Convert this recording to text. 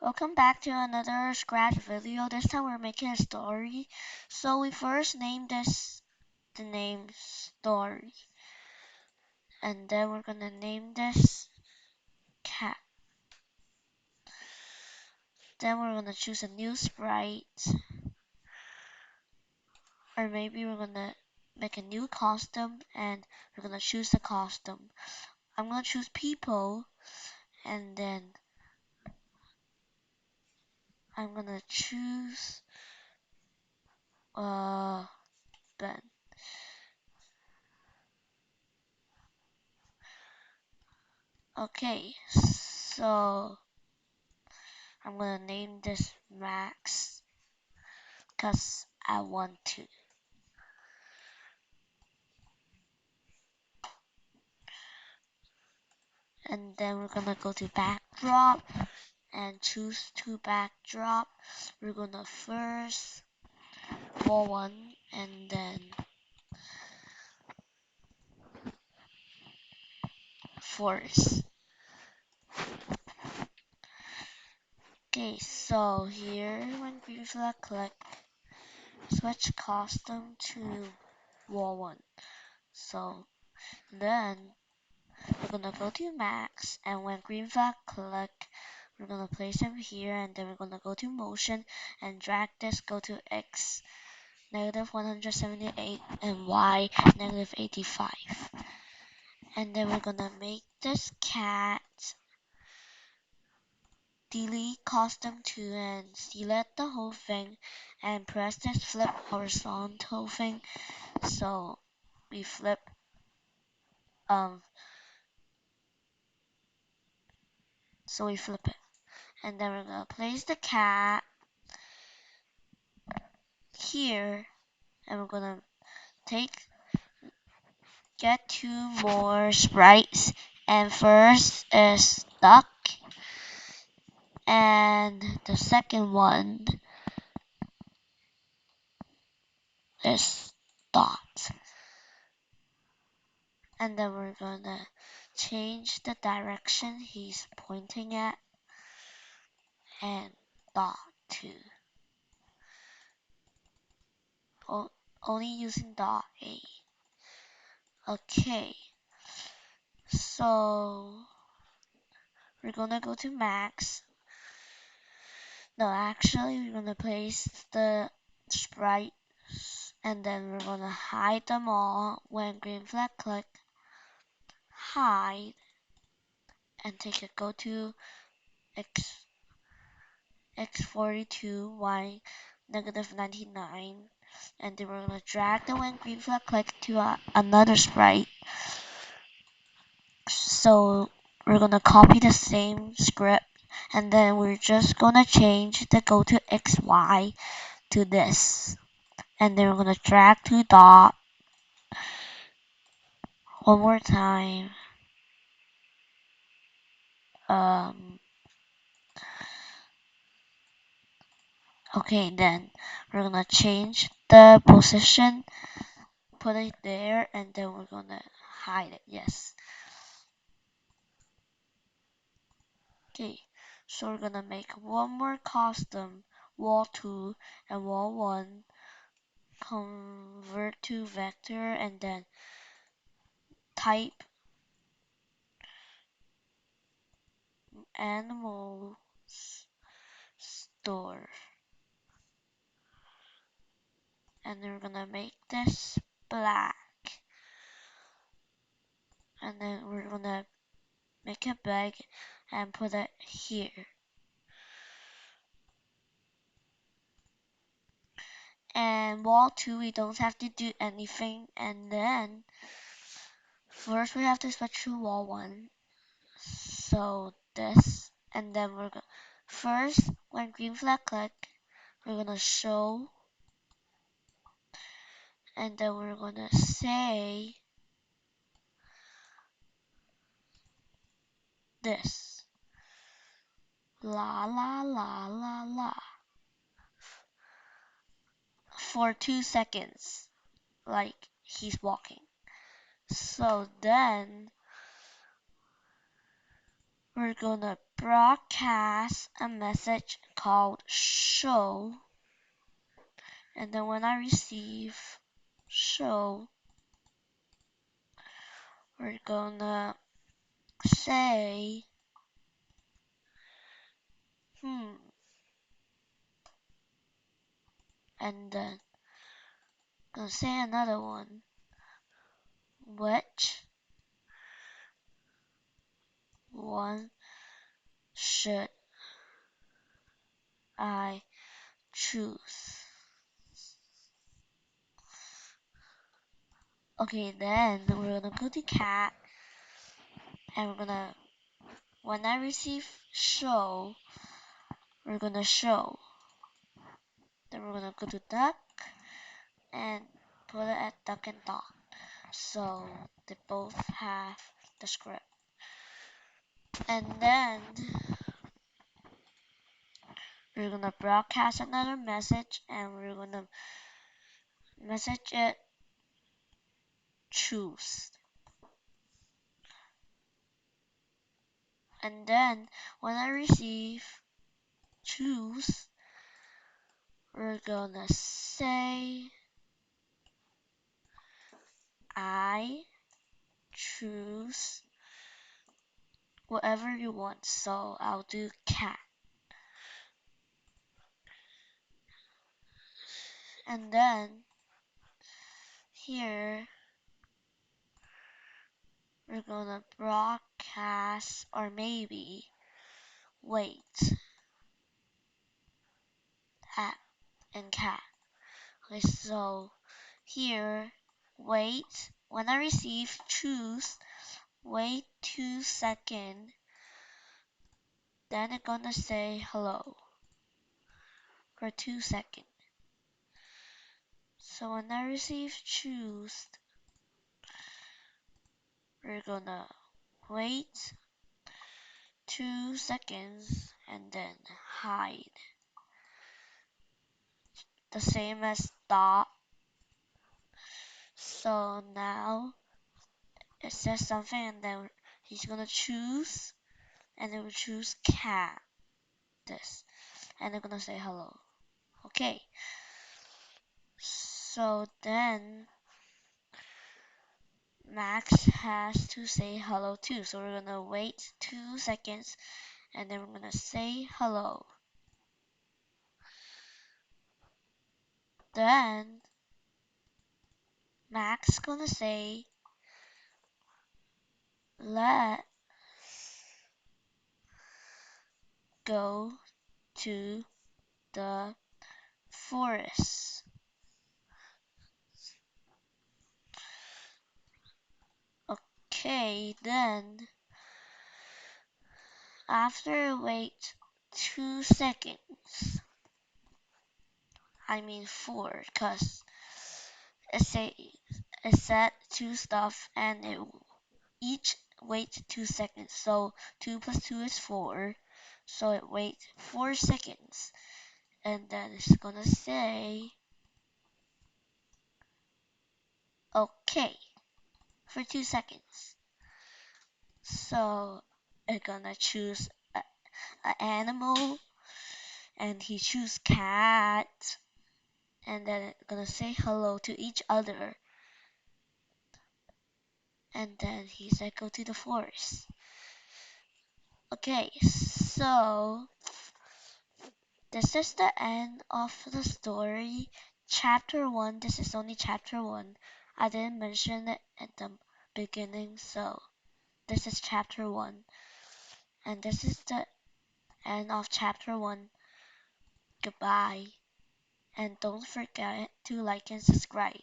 Welcome back to another Scratch video. This time we're making a story. So we first named the name story. And then we're gonna name this cat. Then we're gonna choose a new sprite. Or maybe we're gonna make a new costume and we're gonna choose the costume. I'm gonna choose people and then I'm gonna choose Ben. Okay, so I'm gonna name this Max because I want to. And then we're gonna go to backdrop and choose to backdrop. We're gonna first wall one and then forest. Okay, so here when green flag click, switch costume to wall one. So then we're gonna go to max and when green flag click, we're gonna place him here and then we're gonna go to motion and drag this, go to X -178 and Y -85. And then we're gonna make this cat delete costume 2 and select the whole thing and press this flip horizontal thing so we flip um it. And then we're gonna place the cat here and we're gonna get 2 more sprites and first is duck and the second one is dot. And then we're gonna change the direction he's pointing at and dot to. Only using dot A. Okay, so we're gonna go to max. No, actually we're gonna place the sprites and then we're gonna hide them all when green flag click, hide and take a go to x42 y -99 and then we're gonna drag the when green flag click to another sprite. So we're gonna copy the same script and then we're just gonna change the go to XY to this. And then we're gonna drag to dot one more time. Okay, then we're gonna change the position, put it there, and then we're gonna hide it. Yes. Okay, so we're gonna make one more costume, wall 2 and wall 1, convert to vector, and then type animal store. And then we're gonna make this black. And then we're gonna make a bag and put it here. And wall 2 we don't have to do anything and then first we have to switch to wall 1 so this and then we're gonna first when green flag click we're gonna show and then we're gonna say this la la la la la for 2 seconds like he's walking. So then we're gonna broadcast a message called show, and then when I receive show, we're gonna say and then gonna say another one, which one should I choose? Okay, then we're gonna go to cat, and we're gonna, when I receive show, we're gonna show. Then we're gonna go to duck and put it at duck and dog. So they both have the script. And then we're gonna broadcast another message, and we're gonna message it choose. And then when I receive choose, we're gonna say I choose whatever you want. So I'll do cat. And then here we're gonna broadcast, or maybe wait at and cat. Okay, so here wait, when I receive choose, wait 2 seconds, then it's gonna say hello for 2 seconds. So when I receive choose, we're gonna wait 2 seconds and then hide. The same as dot. So now it says something, and then he's gonna choose, and it will choose cat. This, and they're gonna say hello. Okay. So then Max has to say hello too. So we're gonna wait 2 seconds, and then we're gonna say hello. Then Max gonna say, let's go to the forest. Okay, then after wait 2 seconds, I mean 4, cause it said 2 stuff, and it each wait 2 seconds. So 2 plus 2 is 4. So it waits 4 seconds, and then it's gonna say okay for 2 seconds. So it's gonna choose an animal, and he choose cat, and then it's gonna say hello to each other, and then he said go to the forest. Okay, so this is the end of the story. Chapter 1, this is only chapter 1. I didn't mention it at the beginning, so this is chapter 1. And this is the end of chapter 1. Goodbye. And don't forget to like and subscribe.